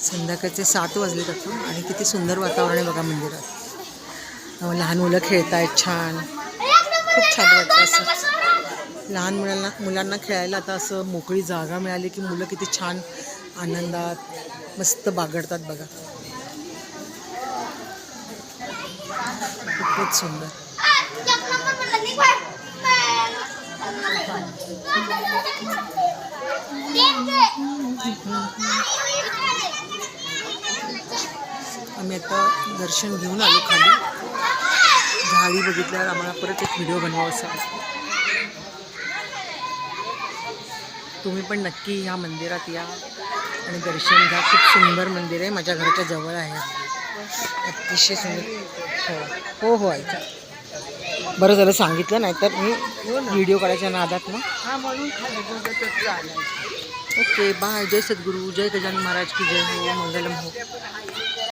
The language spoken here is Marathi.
संध्याकाळचे 7 वाजलेत आता आणि किती सुंदर वातावरण आहे बघा मंदिरात. लहान मुलं खेळत आहेत छान, खूप छान वाटतं असं. लहान मुलांना खेळायला आता असं मोकळी जागा मिळाली की मुलं किती छान आनंदात मस्त बागडतात बघा. खूपच सुंदर. आम्ही आता दर्शन घेऊन आलो खाली. झाडी बघितल्यावर आम्हाला परत एक व्हिडिओ बनवावासा वाटतो. तुम्ही पण नक्की ह्या मंदिरात या आणि दर्शन घ्या. खूप सुंदर मंदिर आहे, माझ्या घराच्या जवळ आहे. अतिशय सुंदर. हो हो ऐका, बरं झालं सांगितलं, नाही तर मी व्हिडिओ काढायच्या नादात ना. Okay bye. जय सद्गुरू, जय गजानन महाराज की जय हो, मंगलम हो.